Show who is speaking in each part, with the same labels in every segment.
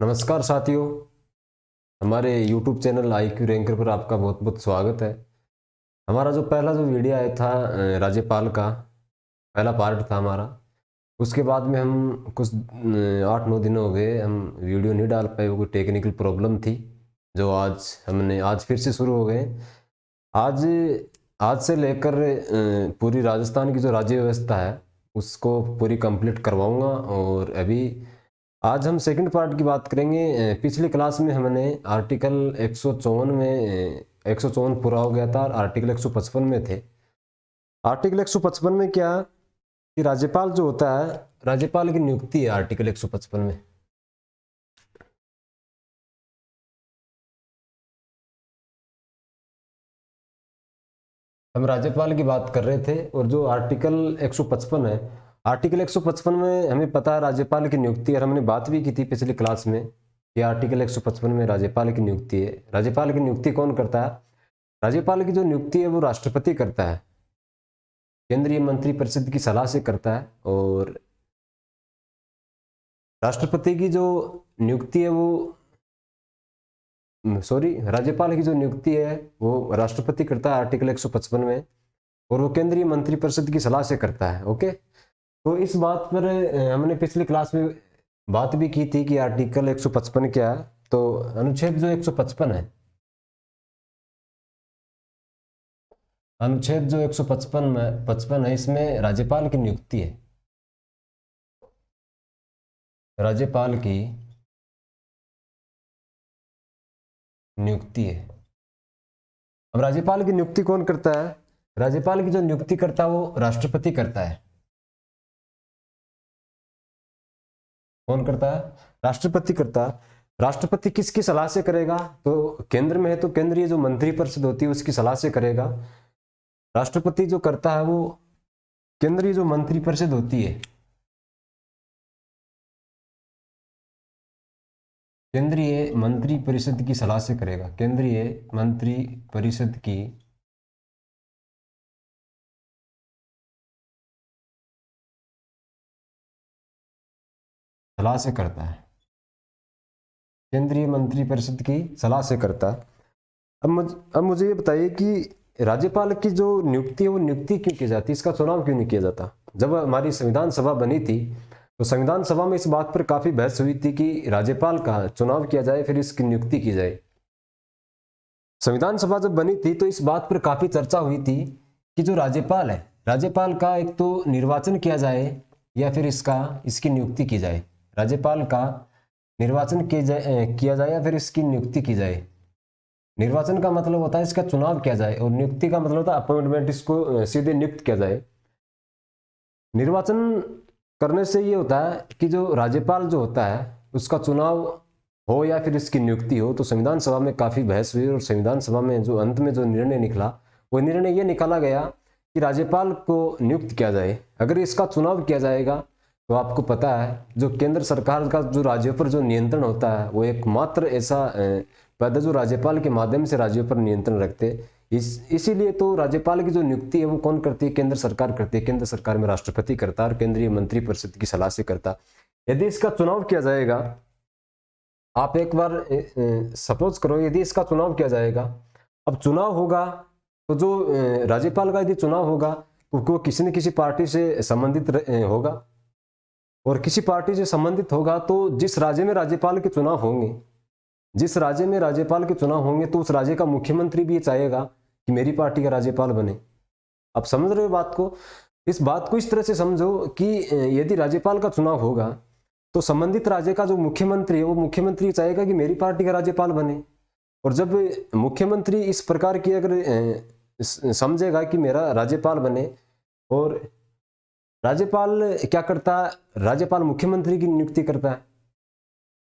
Speaker 1: नमस्कार साथियों, हमारे YouTube चैनल IQ रैंकर पर आपका बहुत बहुत स्वागत है। हमारा पहला जो वीडियो आया था राज्यपाल का पहला पार्ट था हमारा। उसके बाद में हम कुछ 8-9 दिन हो गए हम वीडियो नहीं डाल पाए, वो कोई टेक्निकल प्रॉब्लम थी जो आज फिर से शुरू हो गए। आज आज से लेकर पूरी राजस्थान की जो राज्य व्यवस्था है उसको पूरी कंप्लीट करवाऊंगा। और अभी आज हम सेकंड पार्ट की बात करेंगे। पिछली क्लास में हमने आर्टिकल 154 में 154 पूरा हो गया था और आर्टिकल 155 में थे। आर्टिकल 155 में क्या कि राज्यपाल जो होता है, राज्यपाल की नियुक्ति है आर्टिकल 155 में। हम राज्यपाल की बात कर रहे थे और जो आर्टिकल 155 है, आर्टिकल 155 में हमें पता है राज्यपाल की नियुक्ति, और हमने बात भी की थी पिछली क्लास में कि आर्टिकल 155 में राज्यपाल की नियुक्ति है। राज्यपाल की नियुक्ति कौन करता है? राज्यपाल की जो नियुक्ति है वो राष्ट्रपति करता है, केंद्रीय मंत्रिपरिषद की सलाह से करता है। और राष्ट्रपति की जो नियुक्ति है वो राज्यपाल की जो नियुक्ति है वो राष्ट्रपति करता है आर्टिकल 155 में, और वो केंद्रीय मंत्रिपरिषद की सलाह से करता है। ओके, तो इस बात पर हमने पिछली क्लास में बात भी की थी कि आर्टिकल 155 क्या है। तो अनुच्छेद जो 155 है, अनुच्छेद जो 155 है, इसमें राज्यपाल की नियुक्ति है। राज्यपाल की नियुक्ति है। अब राज्यपाल की नियुक्ति कौन करता है? राज्यपाल की जो नियुक्ति करता है वो राष्ट्रपति करता है। कौन करता है? राष्ट्रपति करता है। राष्ट्रपति किसकी सलाह से करेगा? तो केंद्र में है तो केंद्रीय जो मंत्रिपरिषद होती है उसकी सलाह से करेगा। राष्ट्रपति जो करता है वो केंद्रीय जो मंत्रिपरिषद होती है, केंद्रीय मंत्रिपरिषद की सलाह से करेगा। केंद्रीय मंत्रिपरिषद की सलाह से करता है। केंद्रीय मंत्रिपरिषद की सलाह से करता है। अब मुझे ये बताइए कि राज्यपाल की जो नियुक्ति है वो नियुक्ति क्यों की जाती है, इसका चुनाव क्यों नहीं किया जाता? जब हमारी संविधान सभा बनी थी तो संविधान सभा में इस बात पर काफी बहस हुई थी कि राज्यपाल का चुनाव किया जाए फिर इसकी नियुक्ति की जाए। संविधान सभा जब बनी थी तो इस बात पर काफी चर्चा हुई थी कि जो राज्यपाल है, राज्यपाल का एक तो निर्वाचन किया जाए या फिर इसकी नियुक्ति की जाए। राज्यपाल का निर्वाचन किया जाए या फिर इसकी नियुक्ति की जाए। निर्वाचन का मतलब होता है इसका चुनाव किया जाए, और नियुक्ति का मतलब होता है अपॉइंटमेंट, इसको सीधे नियुक्त किया जाए। निर्वाचन करने से ये होता है कि जो राज्यपाल जो होता है उसका चुनाव हो या फिर इसकी नियुक्ति हो। तो संविधान सभा में काफी बहस हुई और संविधान सभा में जो अंत में जो निर्णय निकला वो निर्णय ये निकाला गया कि राज्यपाल को नियुक्त किया जाए। अगर इसका चुनाव किया जाएगा तो आपको पता है जो केंद्र सरकार का जो राज्यों पर जो नियंत्रण होता है वो एकमात्र ऐसा पद जो राज्यपाल के माध्यम से राज्यों पर नियंत्रण रखते। इसीलिए तो राज्यपाल की जो नियुक्ति है वो कौन करती है? केंद्र सरकार करती है। केंद्र सरकार में राष्ट्रपति करता है और केंद्रीय मंत्रिपरिषद की सलाह से करता। यदि इसका चुनाव किया जाएगा, आप एक बार सपोज करो यदि इसका चुनाव किया जाएगा, अब चुनाव होगा तो जो राज्यपाल का यदि चुनाव होगा तो वो किसी न किसी पार्टी से संबंधित होगा, और किसी पार्टी से संबंधित होगा तो जिस राज्य में राज्यपाल के चुनाव होंगे, जिस राज्य में राज्यपाल के चुनाव होंगे तो उस राज्य का मुख्यमंत्री भी ये चाहेगा कि मेरी पार्टी का राज्यपाल बने। आप समझ रहे हो बात को? इस बात को इस तरह से समझो कि यदि राज्यपाल का चुनाव होगा तो संबंधित राज्य का जो मुख्यमंत्री है वो मुख्यमंत्री चाहेगा कि मेरी पार्टी का राज्यपाल बने। और जब मुख्यमंत्री इस प्रकार की अगर समझेगा कि मेरा राज्यपाल बने, और राज्यपाल क्या करता है? राज्यपाल मुख्यमंत्री की नियुक्ति करता है।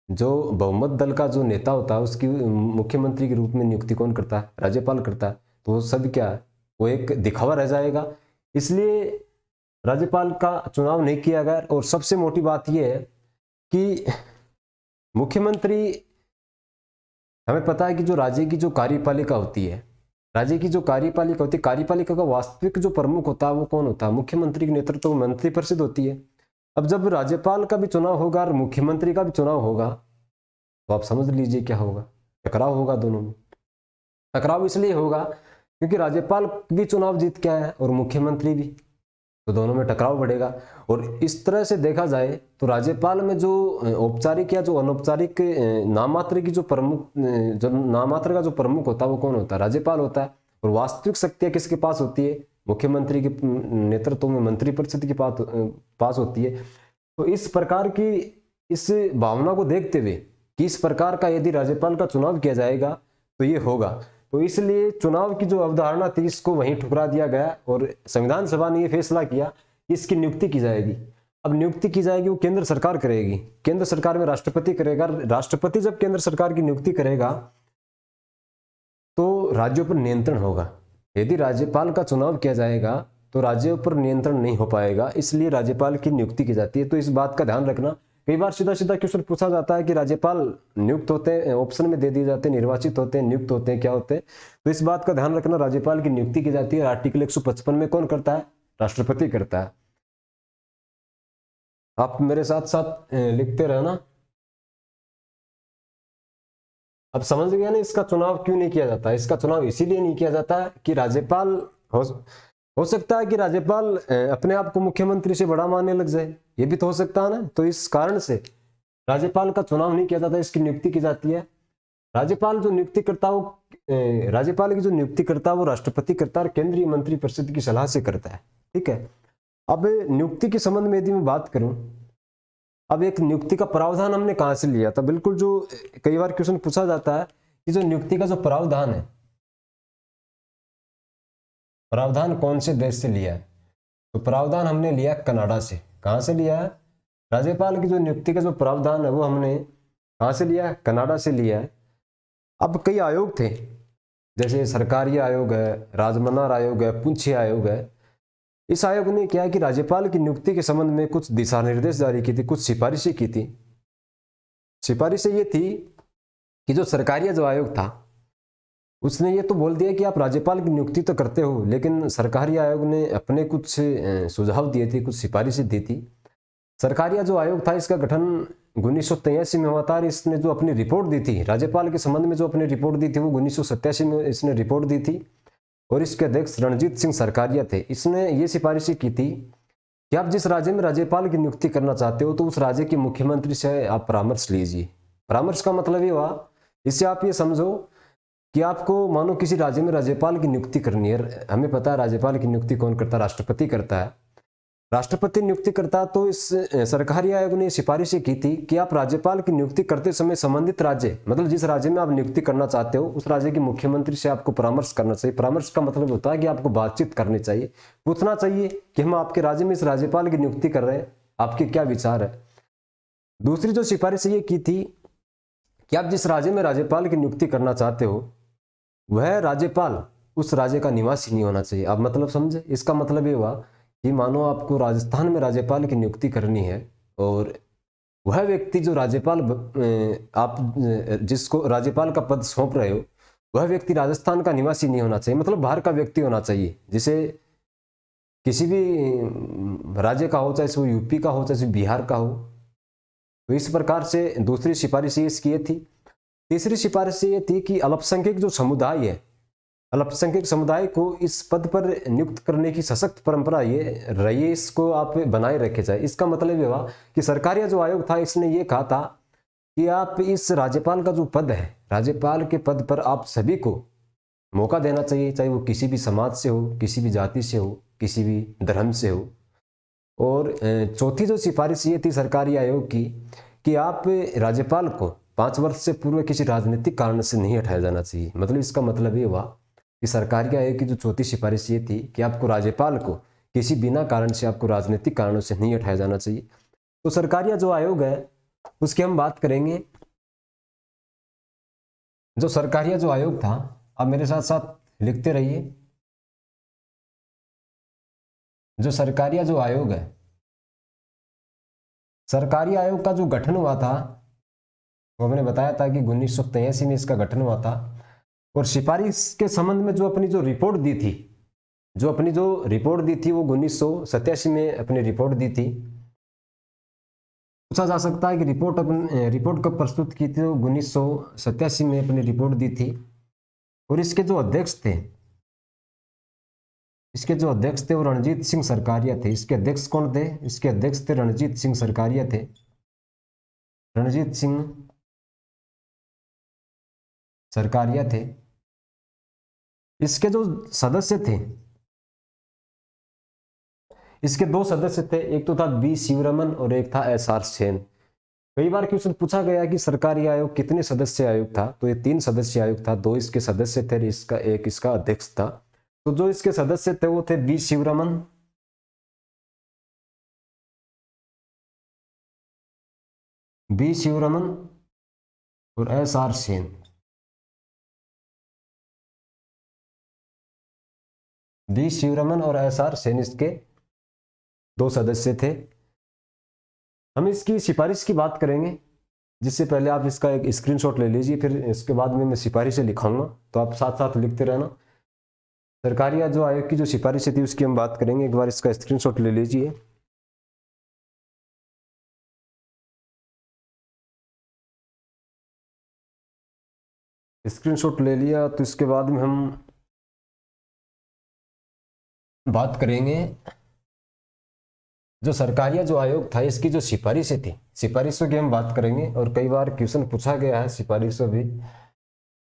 Speaker 1: जो बहुमत दल का जो नेता होता है उसकी मुख्यमंत्री के रूप में नियुक्ति कौन करता है? राज्यपाल करता है। तो वो सब क्या है? वो एक दिखावा रह जाएगा। इसलिए राज्यपाल का चुनाव नहीं किया गया। और सबसे मोटी बात यह है कि मुख्यमंत्री, हमें पता है कि जो राज्य की जो कार्यपालिका होती है, राज्य की जो कार्यपालिका होती है, कार्यपालिका का वास्तविक जो प्रमुख होता है वो कौन होता है? मुख्यमंत्री के नेतृत्व में मंत्रिपरिषद होती है। अब जब राज्यपाल का भी चुनाव होगा और मुख्यमंत्री का भी चुनाव होगा तो आप समझ लीजिए क्या होगा, टकराव होगा दोनों में। टकराव इसलिए होगा क्योंकि राज्यपाल भी चुनाव जीत के आया है और मुख्यमंत्री भी, तो दोनों में टकराव बढ़ेगा। और इस तरह से देखा जाए तो राज्यपाल में जो औपचारिक या जो अनौपचारिक नामात्र की जो प्रमुख जो नामात्र का जो प्रमुख होता है वो कौन होता है? राज्यपाल होता है। और वास्तविक शक्तियां किसके पास होती है? मुख्यमंत्री के नेतृत्व में मंत्रिपरिषद के पास होती है। तो इस प्रकार की इस भावना को देखते हुए कि इस प्रकार का यदि राज्यपाल का चुनाव किया जाएगा तो ये होगा, तो इसलिए चुनाव की जो अवधारणा थी इसको वहीं ठुकरा दिया गया और संविधान सभा ने यह फैसला किया कि इसकी नियुक्ति की जाएगी। अब नियुक्ति की जाएगी वो केंद्र सरकार करेगी, केंद्र सरकार में राष्ट्रपति करेगा। राष्ट्रपति जब केंद्र सरकार की नियुक्ति करेगा तो राज्यों पर नियंत्रण होगा। यदि राज्यपाल का चुनाव किया जाएगा तो राज्यों पर नियंत्रण नहीं हो पाएगा, इसलिए राज्यपाल की नियुक्ति की जाती है। तो इस बात का ध्यान रखना। कई बार सीधा सीधा क्वेश्चन पूछा जाता है कि राज्यपाल नियुक्त होते हैं, ऑप्शन में दे दिए जाते हैं, निर्वाचित होते हैं, नियुक्त होते हैं, क्या होते हैं? तो इस बात का ध्यान रखना, राज्यपाल की नियुक्ति की जाती है। आर्टिकल 155 में कौन करता है? राष्ट्रपति करता है। आप मेरे साथ साथ लिखते रहना। अब समझ गया ना इसका चुनाव क्यों नहीं किया जाता? इसका चुनाव इसीलिए नहीं किया जाता कि राज्यपाल हो सकता है कि राज्यपाल अपने आप को मुख्यमंत्री से बड़ा मानने लग जाए, ये भी तो हो सकता है ना। तो इस कारण से राज्यपाल का चुनाव नहीं किया जाता, इसकी नियुक्ति की जाती है। राज्यपाल जो नियुक्ति करता हो राज्यपाल की जो नियुक्ति करता है वो राष्ट्रपति करता है और केंद्रीय मंत्रिपरिषद की सलाह से करता है। ठीक है। अब नियुक्ति के संबंध में यदि मैं बात करूं, अब एक नियुक्ति का प्रावधान हमने कहां से लिया था? बिल्कुल जो कई बार क्वेश्चन पूछा जाता है कि जो नियुक्ति का जो प्रावधान है, प्रावधान कौन से देश से लिया है? तो प्रावधान हमने लिया कनाडा से। कहां से लिया है? राज्यपाल की जो नियुक्ति का जो प्रावधान है वो हमने कहां से लिया है? कनाडा से लिया है। अब कई आयोग थे, जैसे सरकारी आयोग है, राजमनार आयोग है, पुंछी आयोग है। इस आयोग ने क्या है कि राज्यपाल की नियुक्ति के संबंध में कुछ दिशा निर्देश जारी की थी, कुछ सिफारिशें की थी। सिफारिशें ये थी कि जो सरकारी जो आयोग था उसने ये तो बोल दिया कि आप राज्यपाल की नियुक्ति तो करते हो, लेकिन सरकारी आयोग ने अपने कुछ सुझाव दिए थे, कुछ सिफारिशें दी थी। सरकारी जो आयोग था इसका गठन 1983 में हुआ था और इसने जो अपनी रिपोर्ट दी थी राज्यपाल के संबंध में, जो अपनी रिपोर्ट दी थी वो 1987 में इसने रिपोर्ट दी थी। और इसके अध्यक्ष रणजीत सिंह सरकारिया थे। इसने ये सिफारिशें की थी कि आप जिस राज्य में राज्यपाल की नियुक्ति करना चाहते हो तो उस राज्य के मुख्यमंत्री से आप परामर्श लीजिए। परामर्श का मतलब ये हुआ, इससे आप ये समझो कि आपको मानो किसी राज्य में राज्यपाल की नियुक्ति करनी है। हमें पता है राज्यपाल की नियुक्ति कौन करता है? राष्ट्रपति करता है। राष्ट्रपति नियुक्ति करता है। तो इस सरकारी आयोग ने सिफारिशें की थी कि आप राज्यपाल की नियुक्ति करते समय संबंधित राज्य, मतलब जिस राज्य में आप नियुक्ति करना चाहते हो उस राज्य के मुख्यमंत्री से आपको परामर्श करना चाहिए। परामर्श का मतलब होता है कि आपको बातचीत करनी चाहिए, पूछना चाहिए कि हम आपके राज्य में इस राज्यपाल की नियुक्ति कर रहे हैं, आपके क्या विचार है। दूसरी जो सिफारिश ये की थी कि आप जिस राज्य में राज्यपाल की नियुक्ति करना चाहते हो वह राज्यपाल उस राज्य का निवासी नहीं होना चाहिए। आप मतलब समझे? इसका मतलब ये हुआ कि मानो आपको राजस्थान में राज्यपाल की नियुक्ति करनी है और वह व्यक्ति जो राज्यपाल आप जिसको राज्यपाल का पद सौंप रहे हो वह व्यक्ति राजस्थान का निवासी नहीं होना चाहिए, मतलब बाहर का व्यक्ति होना चाहिए, जिसे किसी भी राज्य का हो, चाहे वो यूपी का हो चाहे बिहार का हो। तो इस प्रकार से दूसरी सिफारिश ये थी। तीसरी सिफारिश ये थी कि अल्पसंख्यक जो समुदाय है, अल्पसंख्यक समुदाय को इस पद पर नियुक्त करने की सशक्त परंपरा ये रही है, इसको आप बनाए रखे जाए। इसका मतलब ये हुआ कि सरकारी जो आयोग था इसने ये कहा था कि आप इस राज्यपाल का जो पद है, राज्यपाल के पद पर आप सभी को मौका देना चाहिए, चाहे वो किसी भी समाज से हो, किसी भी जाति से हो, किसी भी धर्म से हो। और चौथी जो सिफारिश ये थी सरकारी आयोग की कि आप राज्यपाल को 5 वर्ष से पूर्व किसी राजनीतिक कारण से नहीं हटाया जाना चाहिए। मतलब इसका मतलब ये हुआ कि सरकारी आयोग की जो चौथी सिफारिश ये थी कि आपको राज्यपाल को किसी बिना कारण से, आपको राजनीतिक कारणों से नहीं हटाया जाना चाहिए। तो सरकारी जो आयोग है उसकी हम बात करेंगे। जो सरकारी जो आयोग था, आप मेरे साथ साथ लिखते रहिए। जो सरकारी जो आयोग है, सरकारी आयोग का जो गठन हुआ था वो मैंने बताया था कि 1983 में इसका गठन हुआ था। और सिफारिश के संबंध में जो अपनी जो रिपोर्ट दी थी, जो अपनी जो रिपोर्ट दी थी वो 1987 में अपनी रिपोर्ट दी थी। पूछा जा सकता है कि रिपोर्ट कब प्रस्तुत की थी, तो 1987 में अपनी रिपोर्ट दी थी। और इसके जो अध्यक्ष थे वो रणजीत सिंह सरकारिया थे। इसके अध्यक्ष कौन थे? इसके अध्यक्ष थे रणजीत सिंह सरकारिया थे। रणजीत सिंह सरकारिया थे। इसके जो सदस्य थे, इसके दो सदस्य थे, एक तो था बी शिवरमन और एक था एस.आर. सेन। कई बार क्वेश्चन पूछा गया कि सरकारी आयोग कितने सदस्य आयोग था, तो ये 3 सदस्य आयोग था। 2 इसके सदस्य थे, एक इसका अध्यक्ष था। तो जो इसके सदस्य थे वो थे बी शिवरमन, और एस.आर. सेन। बी शिवरमन और एस.आर. सेन इसके 2 सदस्य थे। हम इसकी सिफारिश की बात करेंगे, जिससे पहले आप इसका एक स्क्रीनशॉट ले लीजिए, फिर इसके बाद में मैं सिफारिशें लिखाऊंगा, तो आप साथ साथ लिखते रहना। सरकारी जो आयोग की जो सिफारिशें थी उसकी हम बात करेंगे। एक बार इसका स्क्रीनशॉट ले लीजिए। स्क्रीनशॉट ले लिया तो इसके बाद में हम बात करेंगे जो सरकारिया जो आयोग था इसकी जो सिफारिशें थी, सिफारिशों की हम बात करेंगे। और कई बार क्वेश्चन पूछा गया है सिफारिशों भी।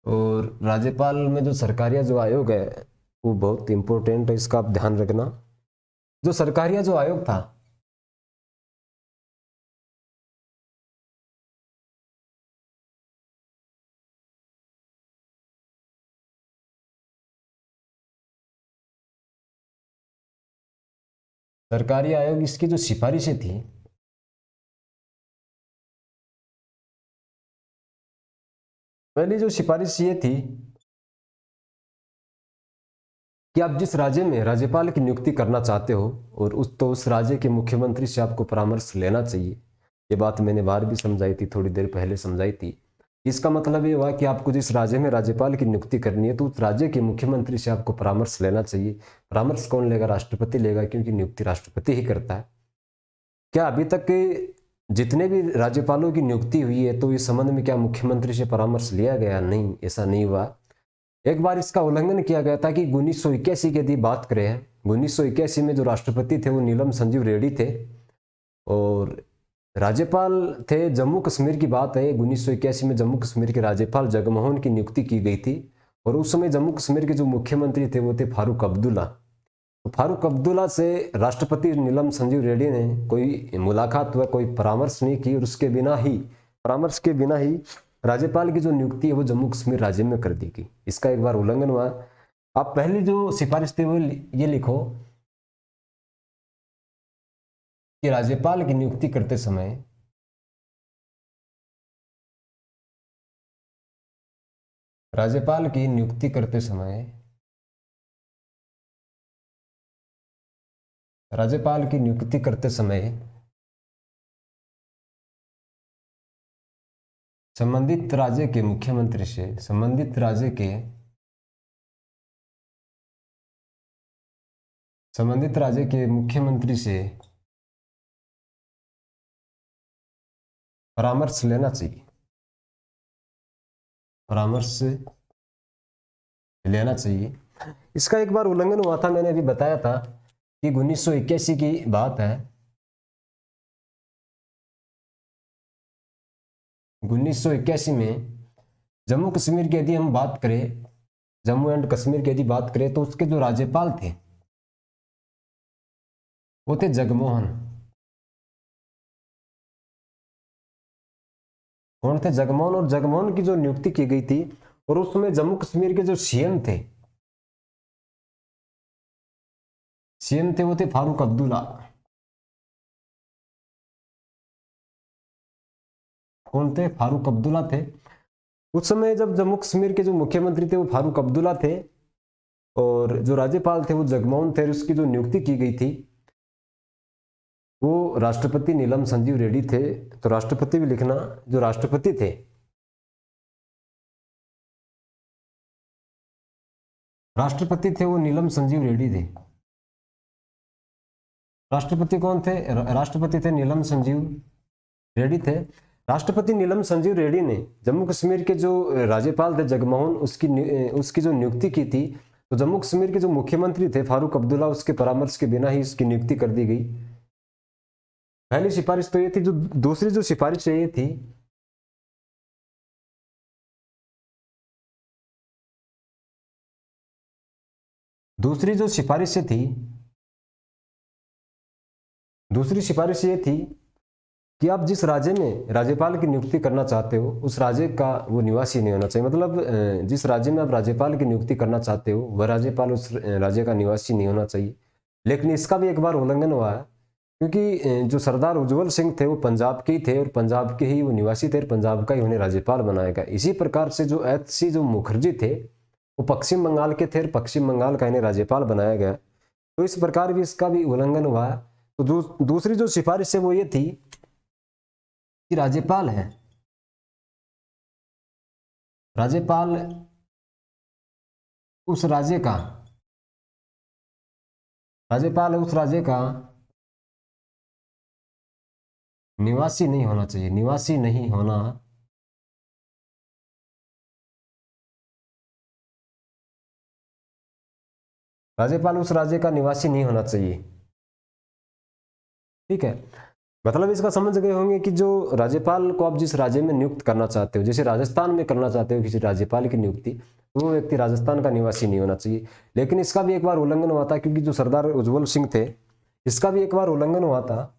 Speaker 1: और राज्यपाल में जो सरकारिया जो आयोग है वो बहुत इंपॉर्टेंट है, इसका आप ध्यान रखना। जो सरकारिया जो आयोग था, सरकारी आयोग इसकी जो सिफारिशें थी, पहली जो सिफारिश ये थी कि आप जिस राज्य में राज्यपाल की नियुक्ति करना चाहते हो और उस राज्य के मुख्यमंत्री से आपको परामर्श लेना चाहिए। ये बात मैंने बाहर भी समझाई थी, थोड़ी देर पहले समझाई थी। इसका मतलब ये हुआ कि आपको जिस राज्य में राज्यपाल की नियुक्ति करनी है तो उस राज्य के मुख्यमंत्री से आपको परामर्श लेना चाहिए। परामर्श कौन लेगा? राष्ट्रपति लेगा, क्योंकि नियुक्ति राष्ट्रपति ही करता है। क्या अभी तक के जितने भी राज्यपालों की नियुक्ति हुई है तो इस संबंध में क्या मुख्यमंत्री से परामर्श लिया गया? नहीं, ऐसा नहीं हुआ। एक बार इसका उल्लंघन किया गया था कि 1981 की यदि बात करें, 1981 में जो राष्ट्रपति थे वो नीलम संजीव रेड्डी थे और राज्यपाल थे जम्मू कश्मीर की बात है। 1981 में जम्मू कश्मीर के राज्यपाल जगमोहन की नियुक्ति की गई थी और उस समय जम्मू कश्मीर के जो मुख्यमंत्री थे वो थे फारूक अब्दुल्ला। तो फारूक अब्दुल्ला से राष्ट्रपति नीलम संजीव रेड्डी ने कोई मुलाकात हुआ, कोई परामर्श नहीं की और उसके बिना ही, परामर्श के बिना ही राज्यपाल की जो नियुक्ति है वो जम्मू कश्मीर राज्य में कर दी गई। इसका एक बार उल्लंघन हुआ। आप पहली जो सिफारिश थी वो ये लिखो कि राज्यपाल की नियुक्ति करते समय राज्यपाल की नियुक्ति करते समय राज्यपाल की नियुक्ति करते समय संबंधित राज्य के मुख्यमंत्री से संबंधित राज्य के मुख्यमंत्री से परामर्श लेना चाहिए, परामर्श लेना चाहिए। इसका एक बार उल्लंघन हुआ था, मैंने अभी बताया था कि 1981 की बात है। 1981 में जम्मू कश्मीर की यदि हम बात करें, जम्मू एंड कश्मीर की यदि बात करें तो उसके जो राज्यपाल थे वो थे जगमोहन। कौन थे? जगमोहन। और जगमोहन की जो नियुक्ति की गई थी और उस समय जम्मू कश्मीर के जो सीएम थे वो थे फारूक अब्दुल्ला। कौन थे? फारूक अब्दुल्ला थे। उस समय जब जम्मू कश्मीर के जो मुख्यमंत्री थे वो फारूक अब्दुल्ला थे और जो राज्यपाल थे वो जगमोहन थे। उसकी जो नियुक्ति की गई थी वो राष्ट्रपति नीलम संजीव रेड्डी थे। तो राष्ट्रपति भी लिखना, जो राष्ट्रपति थे, राष्ट्रपति थे वो नीलम संजीव रेड्डी थे। राष्ट्रपति कौन थे? राष्ट्रपति थे नीलम संजीव रेड्डी थे। राष्ट्रपति नीलम संजीव रेड्डी ने जम्मू कश्मीर के जो राज्यपाल थे जगमोहन उसकी जो नियुक्ति की थी, तो जम्मू कश्मीर के जो मुख्यमंत्री थे फारूक अब्दुल्ला उसके परामर्श के बिना ही इसकी नियुक्ति कर दी गई। पहली सिफारिश तो ये थी। जो दूसरी जो सिफारिश ये थी, दूसरी सिफारिश ये थी कि आप जिस राज्य में राज्यपाल की नियुक्ति करना चाहते हो उस राज्य का वो निवासी नहीं होना चाहिए। मतलब जिस राज्य में आप राज्यपाल की नियुक्ति करना चाहते हो वह राज्यपाल उस राज्य का निवासी नहीं होना चाहिए। लेकिन इसका भी एक बार उल्लंघन हुआ है, क्योंकि जो सरदार उज्जवल सिंह थे वो पंजाब के ही थे और पंजाब के ही वो निवासी थे, पंजाब का ही उन्हें राज्यपाल बनाया गया। इसी प्रकार से जो HC जो मुखर्जी थे वो पश्चिम बंगाल के थे और पश्चिम बंगाल का इन्हें राज्यपाल बनाया गया। तो इस प्रकार भी इसका भी उल्लंघन हुआ है। तो दूसरी जो सिफारिश है वो ये थी कि राज्यपाल उस राज्य का निवासी नहीं होना चाहिए, निवासी नहीं होना राज्यपाल उस राज्य का निवासी नहीं होना चाहिए। ठीक है, मतलब इसका समझ गए होंगे कि जो राज्यपाल को आप जिस राज्य में नियुक्त करना चाहते हो, जैसे राजस्थान में करना चाहते हो किसी राज्यपाल की नियुक्ति, तो वो व्यक्ति राजस्थान का निवासी नहीं होना चाहिए। लेकिन इसका भी एक बार उल्लंघन हुआ था, क्योंकि जो सरदार उज्जवल सिंह थे इसका भी एक बार उल्लंघन हुआ था।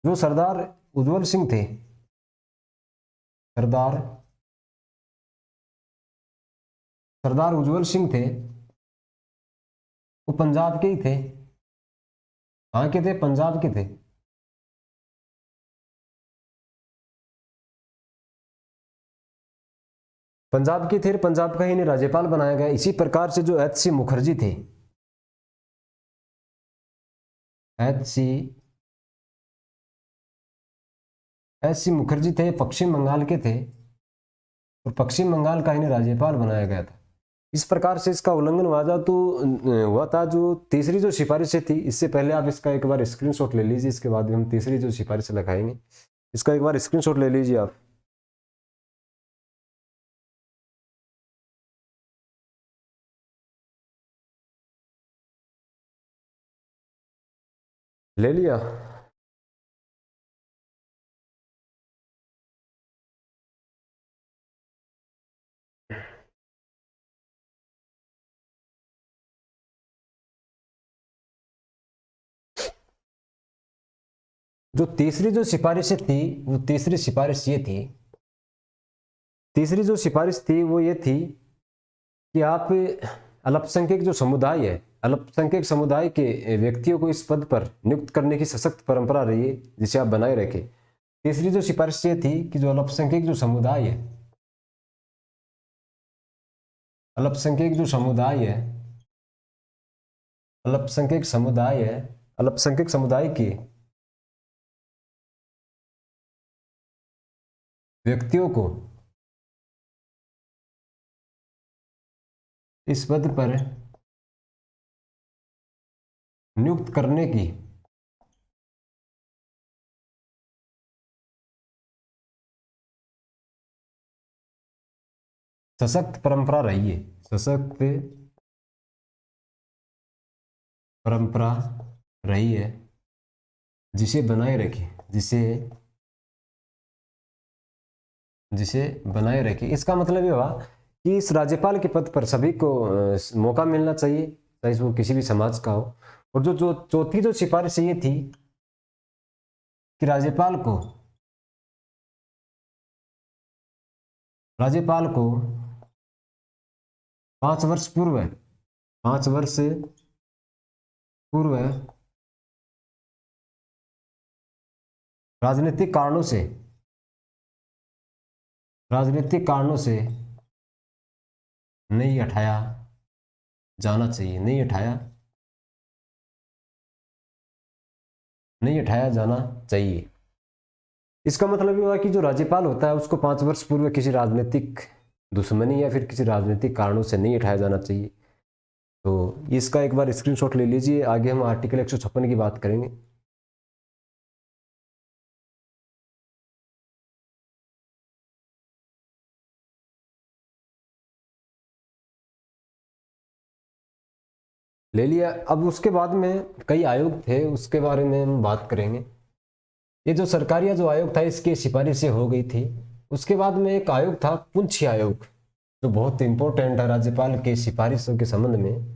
Speaker 1: जो सरदार उज्जवल सिंह थे, सरदार उज्जवल सिंह थे वो पंजाब के ही थे। कहाँ के थे? पंजाब के थे। पंजाब के थे, पंजाब का ही इन्हें राज्यपाल बनाया गया। इसी प्रकार से जो HC मुखर्जी थे, HC मुखर्जी थे, पश्चिम बंगाल के थे और पश्चिम बंगाल का इन्हें राज्यपाल बनाया गया था। इस प्रकार से इसका उल्लंघन हुआ था। जो तीसरी जो सिफारिशें थी, इससे पहले आप इसका एक बार स्क्रीनशॉट ले लीजिए, इसके बाद हम तीसरी जो सिफारिश लगाएंगे इसका एक बार स्क्रीनशॉट ले लीजिए आप। ले लिया? जो तीसरी जो सिफारिशें थी वो तीसरी जो सिफारिश थी वो ये थी कि आप अल्पसंख्यक जो समुदाय है, अल्पसंख्यक समुदाय के व्यक्तियों को इस पद पर नियुक्त करने की सशक्त परंपरा रही है जिसे आप बनाए रखें। तीसरी जो सिफारिश ये थी कि जो अल्पसंख्यक जो समुदाय है, अल्पसंख्यक समुदाय के व्यक्तियों को इस पद पर नियुक्त करने की सशक्त परंपरा रही है, जिसे बनाए रखे। इसका मतलब ये हुआ कि इस राज्यपाल के पद पर सभी को मौका मिलना चाहिए, चाहे वो किसी भी समाज का हो। और जो चौथी जो सिफारिश ये थी कि राज्यपाल को 5 वर्ष पूर्व राजनीतिक कारणों से नहीं हटाया जाना चाहिए। इसका मतलब ये हुआ कि जो राज्यपाल होता है उसको 5 वर्ष पूर्व किसी राजनीतिक दुश्मनी या फिर किसी राजनीतिक कारणों से नहीं हटाया जाना चाहिए। तो इसका एक बार स्क्रीनशॉट ले लीजिए। आगे हम आर्टिकल 156 की बात करेंगे। ले लिया। अब उसके बाद में कई आयोग थे, उसके बारे में हम बात करेंगे। ये जो सरकारिया जो आयोग था इसकी सिफारिशें हो गई थी। उसके बाद में एक आयोग था पुंछी आयोग, जो बहुत इंपॉर्टेंट है राज्यपाल के सिफारिशों के संबंध में।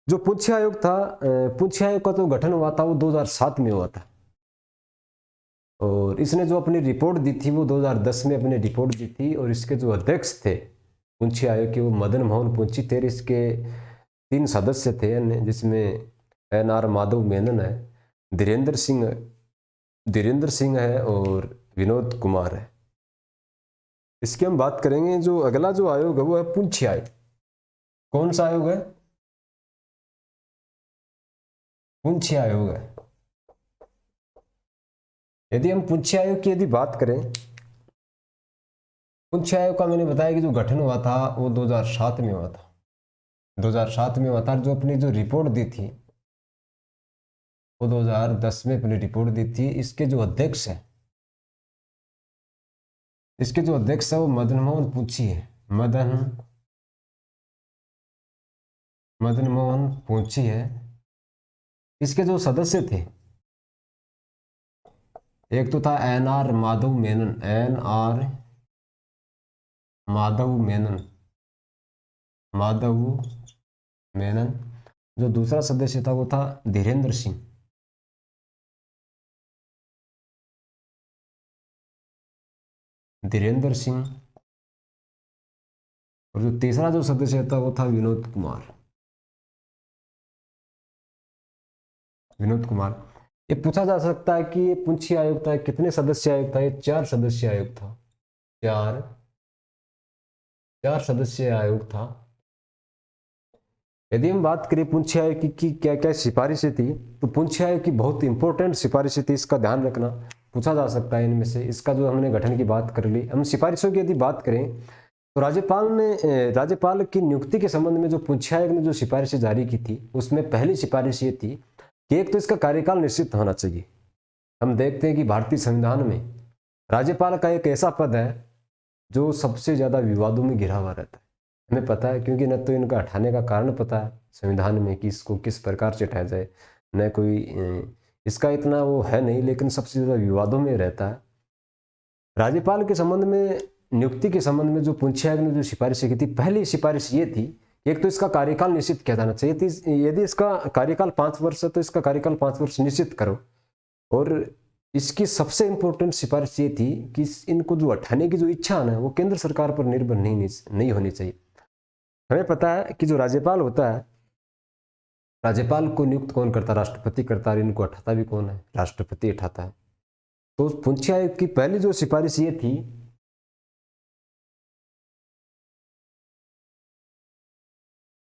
Speaker 1: जो पुंछी आयोग था, पुंछी आयोग का जो गठन हुआ था वो 2007 में हुआ था, और इसने जो अपनी रिपोर्ट दी थी वो 2010 में अपनी रिपोर्ट दी थी। और इसके जो अध्यक्ष थे पुंछी आयोग के वो मदन मोहन पुंछी थे। इसके 3 सदस्य थे, जिसमें NR माधव मेनन है, धीरेन्द्र सिंह है और विनोद कुमार है। इसकी हम बात करेंगे। जो अगला जो आयोग है वो है पुंछी आयोग। कौन सा आयोग है? पुंछी आयोग है। यदि हम पुंछी आयोग की यदि बात करें, पुंछी आयोग का मैंने बताया कि जो गठन हुआ था वो 2007 में हुआ था। 2007 में हुआ था। जो अपनी जो रिपोर्ट दी थी वो 2010 में अपनी रिपोर्ट दी थी। इसके जो अध्यक्ष है वो मदन मोहन पुंछी है। मदन मोहन पुंछी है। इसके जो सदस्य थे, एक तो था NR माधव मेनन। जो दूसरा सदस्य था वो था धीरेन्द्र सिंह। और जो तीसरा जो सदस्य था वो था विनोद कुमार। ये पूछा जा सकता है कि ये पुंछी आयोग था, कितने सदस्य आयोग था? ये 4 सदस्य आयोग था। चार सदस्य आयोग था। यदि हम बात करें पुंछी आयोग की क्या क्या सिफारिशें थी, तो पुंछी आयोग की बहुत इंपॉर्टेंट सिफारिशें थी, इसका ध्यान रखना। पूछा जा सकता है इनमें से। इसका जो हमने गठन की बात कर ली, हम सिफारिशों की यदि बात करें तो राज्यपाल की नियुक्ति के संबंध में जो पुंछी आयोग ने जो सिफारिशें जारी की थी, उसमें पहली सिफारिश ये थी कि एक तो इसका कार्यकाल निश्चित होना चाहिए। हम देखते हैं कि भारतीय संविधान में राज्यपाल का एक ऐसा पद है जो सबसे ज्यादा विवादों में घिरा हुआ रहता है। हमें पता है, क्योंकि न तो इनका हटाने का कारण पता है संविधान में कि इसको किस प्रकार से हटाया जाए, न कोई इसका इतना वो है नहीं, लेकिन सबसे ज्यादा विवादों में रहता है। राज्यपाल के संबंध में, नियुक्ति के संबंध में जो पुंछी आयोग ने जो सिफारिशें की थी, पहली सिफारिश ये थी, एक तो इसका कार्यकाल निश्चित किया जाना चाहिए थी। यदि इसका कार्यकाल 5 वर्ष है तो इसका कार्यकाल 5 वर्ष निश्चित करो। और इसकी सबसे इंपॉर्टेंट सिफारिश ये थी कि इनको जो हटाने की जो इच्छा है ना, वो केंद्र सरकार पर निर्भर नहीं होनी चाहिए। हमें पता है कि जो राज्यपाल होता है, राज्यपाल को नियुक्त कौन करता है? राष्ट्रपति करता है। इनको हटाता भी कौन है? राष्ट्रपति हटाता है। तो पुंछी आयोग की पहली जो सिफारिश ये थी,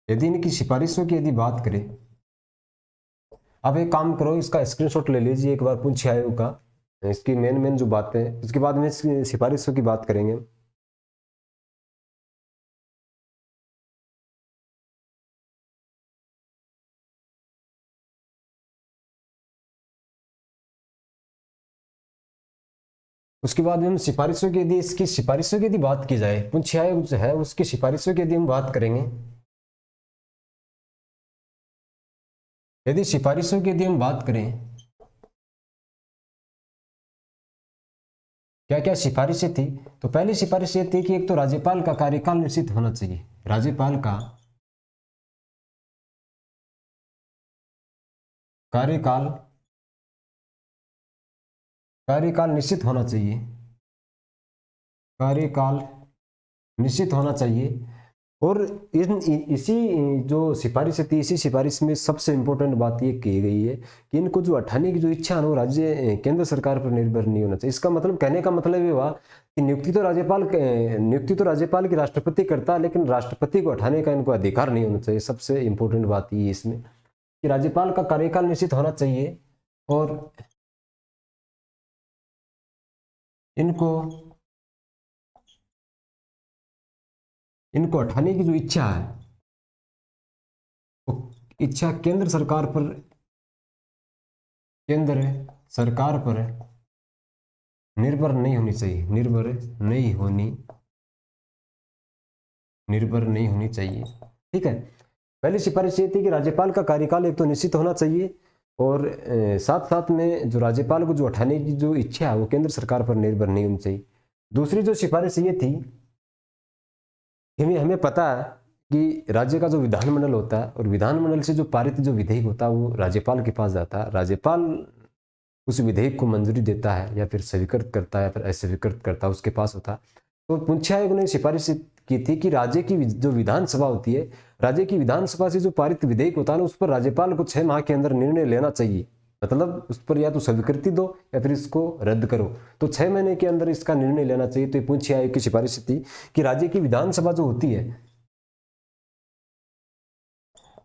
Speaker 1: यदि इनकी सिफारिशों की यदि बात करें, आप एक काम करो, इसका स्क्रीनशॉट ले लीजिए एक बार पुंछी आयोग का, इसकी मेन जो बातें, उसके बाद में इसकी सिफारिशों की बात करेंगे। उसके बाद में हम सिफारिशों की यदि इसकी सिफारिशों की यदि बात की जाए, पुंछी आयोग जो है उसकी सिफारिशों की यदि हम बात करेंगे, यदि सिफारिशों की यदि हम बात करें, क्या क्या सिफारिशें थी, तो पहली सिफारिश ये थी कि एक तो राज्यपाल का कार्यकाल निश्चित होना चाहिए। राज्यपाल का कार्यकाल कार्यकाल निश्चित होना चाहिए। कार्यकाल निश्चित होना चाहिए। और इसी जो सिफारिश थी, इसी सिफारिश में सबसे इंपॉर्टेंट बात ये की गई है कि इनको जो हटाने की जो इच्छा है वो राज्य केंद्र सरकार पर निर्भर नहीं होना चाहिए। इसका मतलब, कहने का मतलब ये हुआ कि नियुक्ति तो राज्यपाल की राष्ट्रपति करता है, लेकिन राष्ट्रपति को हटाने का इनको अधिकार नहीं होना चाहिए। सबसे इंपॉर्टेंट बात ये इसमें कि राज्यपाल का कार्यकाल निश्चित होना चाहिए, और इनको इनको हटाने की जो इच्छा है वो इच्छा केंद्र सरकार पर निर्भर नहीं होनी चाहिए। निर्भर नहीं होनी चाहिए। ठीक है। पहली सिफारिश ये थी कि राज्यपाल का कार्यकाल एक तो निश्चित होना चाहिए और साथ साथ में जो राज्यपाल को जो हटाने की जो इच्छा है वो केंद्र सरकार पर निर्भर नहीं होनी चाहिए। दूसरी जो सिफारिश ये थी कि हमें पता है कि राज्य का जो विधानमंडल होता है और विधानमंडल से जो पारित जो विधेयक होता है वो राज्यपाल के पास जाता है। राज्यपाल उस विधेयक को मंजूरी देता है या फिर स्वीकृत करता है या फिर अस्वीकृत करता है, उसके पास होता है। तो पुंछा आयोग ने सिफारिश की थी कि राज्य की जो विधानसभा होती है, राज्य की विधानसभा से जो पारित विधेयक होता है ना, उस पर राज्यपाल को 6 माह के अंदर निर्णय लेना चाहिए। मतलब उस पर या तो स्वीकृति दो या फिर इसको रद्द करो, तो 6 महीने के अंदर इसका निर्णय लेना चाहिए। तो पुंछा आयोग की सिफारिश थी कि राज्य की विधानसभा जो होती है,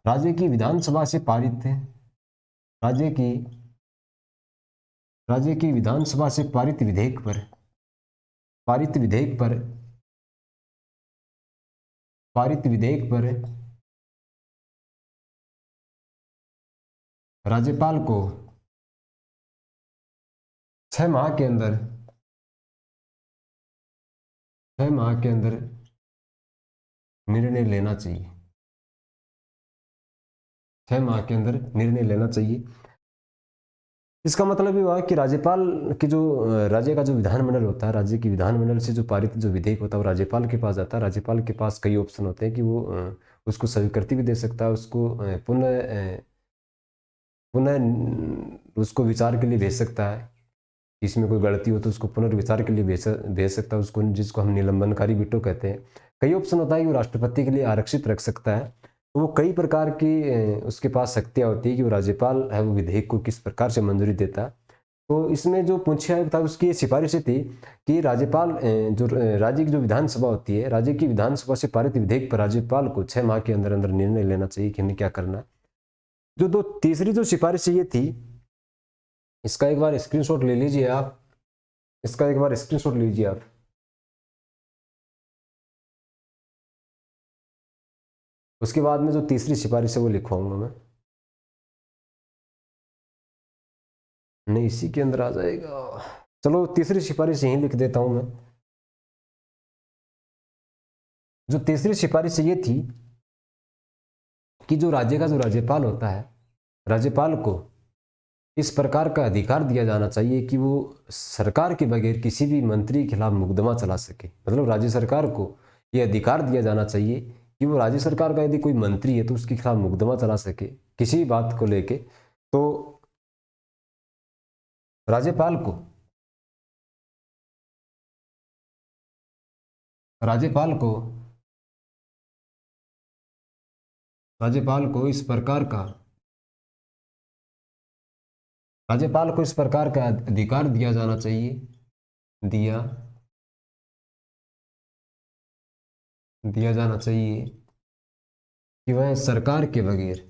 Speaker 1: राज्य की विधानसभा से पारित है, राज्य की विधानसभा से पारित विधेयक पर राज्यपाल को 6 माह के अंदर 6 माह के अंदर निर्णय लेना चाहिए। 6 माह के अंदर निर्णय लेना चाहिए। इसका मतलब ये हुआ कि राज्यपाल की जो राज्य का जो विधानमंडल होता है, राज्य की विधानमंडल से जो पारित जो विधेयक होता है वो राज्यपाल के पास जाता है। राज्यपाल के पास कई ऑप्शन होते हैं कि वो उसको स्वीकृति भी दे सकता है, उसको पुनः उसको विचार के लिए भेज सकता है। इसमें कोई गलती हो तो उसको पुनर्विचार के लिए भेज सकता है उसको, जिसको हम निलंबनकारी वीटो कहते हैं। कई ऑप्शन होता है कि वो राष्ट्रपति के लिए आरक्षित रख सकता है। तो वो कई प्रकार की उसके पास शक्तियाँ होती है कि वो राज्यपाल है वो विधेयक को किस प्रकार से मंजूरी देता है। तो इसमें जो पूंछा आयोग था उसकी सिफारिश थी कि राज्यपाल जो राज्य की जो विधानसभा होती है, राज्य की विधानसभा से पारित विधेयक पर राज्यपाल को 6 माह के अंदर अंदर निर्णय लेना चाहिए कि हमें क्या करना है। जो तीसरी जो सिफारिश ये थी, इसका एक बार स्क्रीनशॉट ले लीजिए आप, उसके बाद में जो तीसरी सिफारिश है वो लिखवाऊंगा मैं। नहीं, इसी के अंदर आ जाएगा। चलो तीसरी सिफारिश यहीं लिख देता हूं मैं। जो तीसरी सिफारिश ये थी कि जो राज्य का जो राज्यपाल होता है, राज्यपाल को इस प्रकार का अधिकार दिया जाना चाहिए कि वो सरकार के बगैर किसी भी मंत्री के खिलाफ मुकदमा चला सके। मतलब राज्य सरकार को ये अधिकार दिया जाना चाहिए कि वो राज्य सरकार का यदि कोई मंत्री है तो उसके खिलाफ मुकदमा चला सके किसी भी बात को लेके। तो राज्यपाल को राज्यपाल को राज्यपाल को इस प्रकार का अधिकार दिया जाना चाहिए, दिया दिया जाना चाहिए कि वह सरकार के बगैर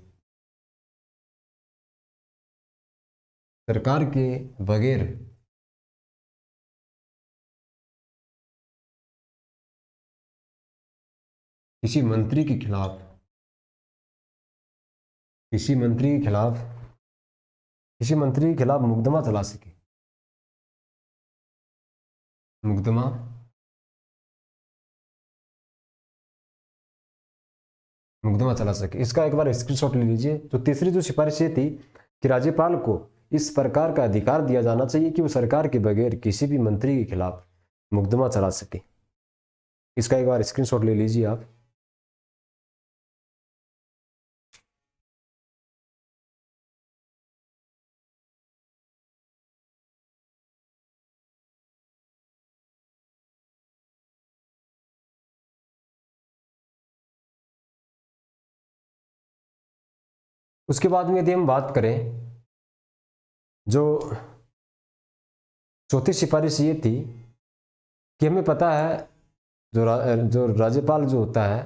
Speaker 1: किसी मंत्री के खिलाफ किसी मंत्री के खिलाफ मुकदमा चला सके, मुकदमा चला सके। इसका एक बार स्क्रीनशॉट ले लीजिए। तो तीसरी जो सिफारिश ये थी कि राज्यपाल को इस प्रकार का अधिकार दिया जाना चाहिए कि वो सरकार के बगैर किसी भी मंत्री के खिलाफ मुकदमा चला सके। इसका एक बार स्क्रीनशॉट ले लीजिए आप। उसके बाद में यदि हम बात करें, जो चौथी सिफारिश ये थी कि हमें पता है जो राज्यपाल जो होता है,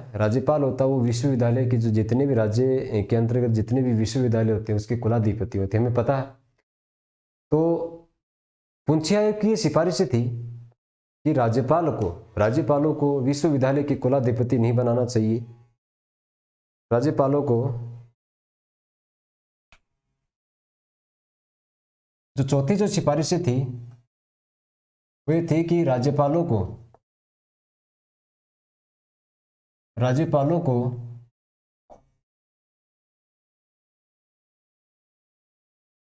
Speaker 1: वो विश्वविद्यालय की जो जितने भी राज्य के अंतर्गत जितने भी विश्वविद्यालय होते हैं उसके कुलाधिपति होते हैं, हमें पता है। तो पुंछी आयोग की सिफारिश थी कि राज्यपालों को विश्वविद्यालय के कुलाधिपति नहीं बनाना चाहिए। राज्यपालों को जो चौथी जो सिफारिशें थी वे थी कि राज्यपालों को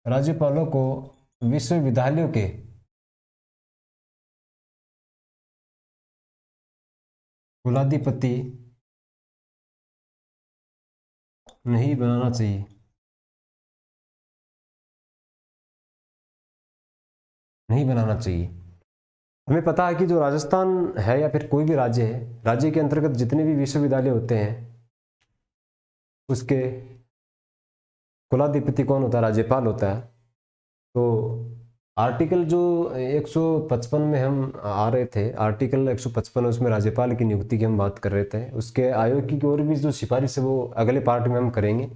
Speaker 1: राज्यपालों को विश्वविद्यालयों के कुलाधिपति नहीं बनाना चाहिए। नहीं बनाना चाहिए। हमें पता है कि जो राजस्थान है या फिर कोई भी राज्य है, राज्य के अंतर्गत जितने भी विश्वविद्यालय होते हैं उसके कुलाधिपति कौन होता है? राज्यपाल होता है। तो आर्टिकल जो 155 में हम आ रहे थे, आर्टिकल 155 उसमें राज्यपाल की नियुक्ति की हम बात कर रहे थे। उसके आयोग की और भी जो सिफारिश है वो अगले पार्ट में हम करेंगे।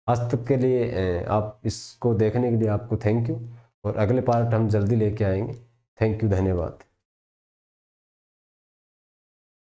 Speaker 1: आज तक के लिए आप इसको देखने के लिए आपको थैंक यू, और अगले पार्ट हम जल्दी लेके आएंगे। थैंक यू, धन्यवाद।